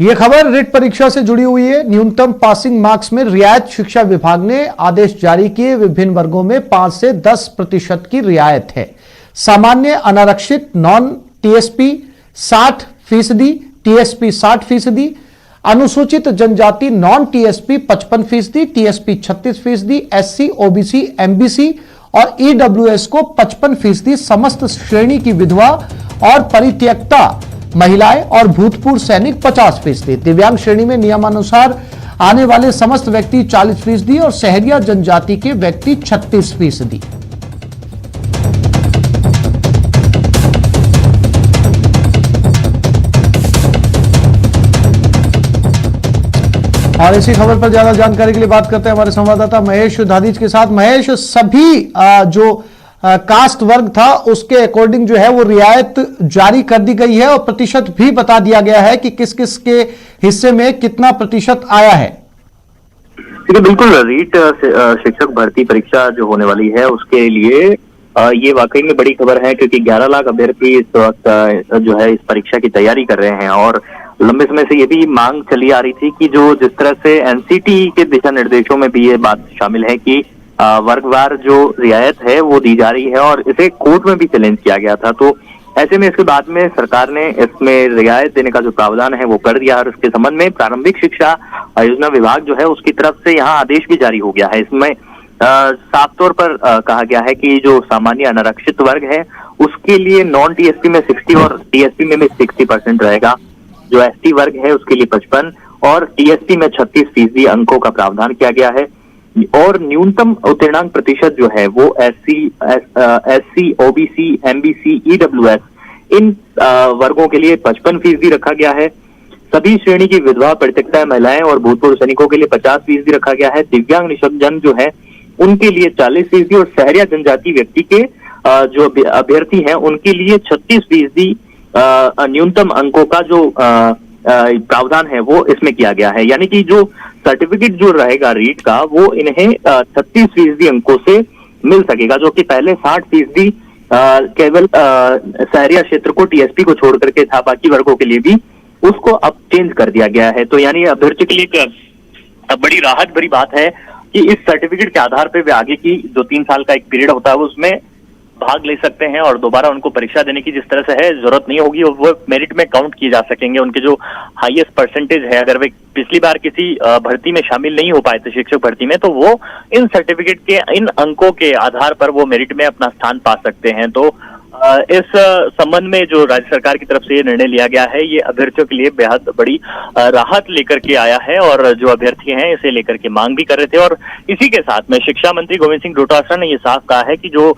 ये खबर रिट परीक्षा से जुड़ी हुई है। न्यूनतम पासिंग मार्क्स में रियायत। शिक्षा विभाग ने आदेश जारी किए। विभिन्न वर्गों में 5 से 10% की रियायत है। सामान्य अनारक्षित नॉन टीएसपी 60%, टीएसपी 60%, अनुसूचित जनजाति non TSP 55%, TSP 36%, SC, OBC, MBC और ईडब्ल्यूएस को 55%, समस्त श्रेणी की विधवा और परित्यक्ता महिलाएं और भूतपूर्व सैनिक 50%, दिव्यांग श्रेणी में नियमानुसार आने वाले समस्त व्यक्ति 40% और सहरिया जनजाति के व्यक्ति 36%। और इसी खबर पर ज्यादा जानकारी के लिए बात करते हैं हमारे संवाददाता महेश धादीज के साथ। महेश, सभी जो कास्ट वर्ग था उसके अकॉर्डिंग जो है वो रियायत जारी कर दी गई है और प्रतिशत भी बता दिया गया है कि किस किस के हिस्से में कितना प्रतिशत आया है। देखिए, बिल्कुल रीट शिक्षक भर्ती परीक्षा जो होने वाली है उसके लिए ये वाकई में बड़ी खबर है, क्योंकि 11 लाख अभ्यर्थी इस वक्त जो है इस परीक्षा की तैयारी कर रहे हैं। और लंबे समय से ये भी मांग चली आ रही थी कि जो जिस तरह से एनसीटी के दिशा निर्देशों में भी ये बात शामिल है कि वर्गवार जो रियायत है वो दी जा रही है, और इसे कोर्ट में भी चैलेंज किया गया था। तो ऐसे में इसके बाद में सरकार ने इसमें रियायत देने का जो प्रावधान है वो कर दिया, और इसके संबंध में प्रारंभिक शिक्षा योजना विभाग जो है उसकी तरफ से यहाँ आदेश भी जारी हो गया है। इसमें साफ तौर पर कहा गया है कि जो सामान्य अनारक्षित वर्ग है उसके लिए नॉन टीएसपी में 60 और टीएसपी में भी 60% रहेगा। जो एसटी वर्ग है उसके लिए 55 और टीएसपी में 36% अंकों का प्रावधान किया गया है। और न्यूनतम उत्तीर्णांक प्रतिशत जो है वो एससी, ओबीसी, एमबीसी, ईडब्ल्यूएस इन वर्गों के लिए 55% रखा गया है। सभी श्रेणी की विधवा, परित्यक्ता महिलाएं और भूतपूर्व सैनिकों के लिए 50% रखा गया है। दिव्यांग निशक्तजन जो है उनके लिए 40% और सहरिया जनजाति व्यक्ति के जो अभ्यर्थी हैं उनके लिए 36% न्यूनतम अंकों का जो प्रावधान है वो इसमें किया गया है। यानी कि जो सर्टिफिकेट जो रहेगा रीट का वो इन्हें 36% अंकों से मिल सकेगा, जो कि पहले 60% केवल सहरिया क्षेत्र को, टीएसपी को छोड़ करके था। बाकी वर्गों के लिए भी उसको अब चेंज कर दिया गया है। तो यानी अभ्यर्थी के लिए एक बड़ी राहत भरी बात है कि इस सर्टिफिकेट के आधार पर वे आगे की जो 3 साल का एक पीरियड होता है उसमें भाग ले सकते हैं, और दोबारा उनको परीक्षा देने की जिस तरह से है जरूरत नहीं होगी, और वो मेरिट में काउंट किए जा सकेंगे। उनके जो हाईएस्ट परसेंटेज है, अगर वे पिछली बार किसी भर्ती में शामिल नहीं हो पाए थे शिक्षक भर्ती में, तो वो इन सर्टिफिकेट के इन अंकों के आधार पर वो मेरिट में अपना स्थान पा सकते हैं। तो इस संबंध में जो राज्य सरकार की तरफ से ये निर्णय लिया गया है ये अभ्यर्थियों के लिए बेहद बड़ी राहत लेकर के आया है, और जो अभ्यर्थी हैं इसे लेकर के मांग भी कर रहे थे। और इसी के साथ में शिक्षा मंत्री गोविंद सिंह डोटासरा ने ये साफ कहा है कि जो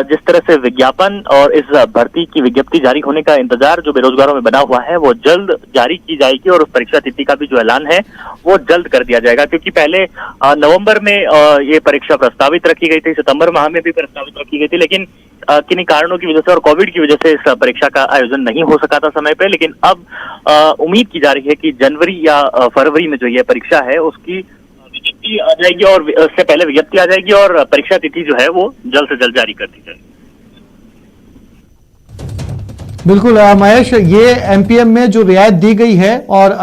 जिस तरह से विज्ञापन और इस भर्ती की विज्ञप्ति जारी होने का इंतजार जो बेरोजगारों में बना हुआ है वो जल्द जारी की जाएगी, और उस परीक्षा तिथि का भी जो ऐलान है वो जल्द कर दिया जाएगा। क्योंकि पहले नवंबर में ये परीक्षा प्रस्तावित रखी गई थी, सितंबर माह में भी प्रस्तावित रखी गई थी, लेकिन किन्हीं कारणों की वजह से और कोविड की वजह से इस परीक्षा का आयोजन नहीं हो सका था समय पे। लेकिन अब उम्मीद की जा रही है कि जनवरी या फरवरी में जो ये परीक्षा है उसकी विज्ञप्ति आ जाएगी, और उससे पहले विज्ञप्ति आ जाएगी और परीक्षा तिथि जो है वो जल्द से जल्द जारी कर दी जाएगी। बिल्कुल महेश, ये एमपीएम में जो रियायत दी गई है और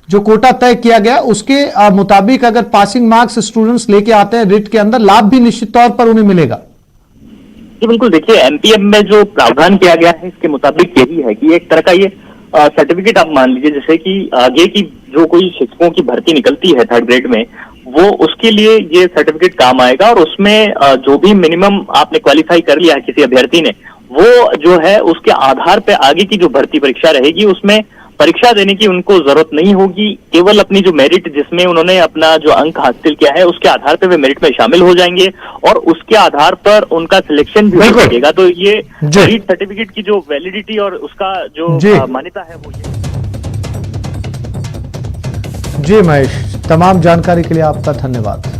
जो कोटा तय किया गया उसके मुताबिक अगर पासिंग मार्क्स स्टूडेंट्स लेके आते हैं रिट के अंदर, लाभ भी निश्चित तौर पर उन्हें मिलेगा। जी बिल्कुल, देखिए एमपीएम में जो प्रावधान किया गया है इसके मुताबिक यही है कि एक तरह का ये सर्टिफिकेट आप मान लीजिए, जैसे कि आगे की जो कोई शिक्षकों की भर्ती निकलती है 3rd ग्रेड में, वो उसके लिए ये सर्टिफिकेट काम आएगा। और उसमें जो भी मिनिमम आपने क्वालिफाई कर लिया है किसी अभ्यर्थी ने, वो जो है उसके आधार पे आगे की जो भर्ती परीक्षा रहेगी उसमें परीक्षा देने की उनको जरूरत नहीं होगी। केवल अपनी जो मेरिट जिसमें उन्होंने अपना जो अंक हासिल किया है उसके आधार पे वे मेरिट में शामिल हो जाएंगे, और उसके आधार पर उनका सिलेक्शन भी हो सकेगा। तो ये रीट सर्टिफिकेट की जो वैलिडिटी और उसका जो मान्यता है वो ये। जी महेश, तमाम जानकारी के लिए आपका धन्यवाद।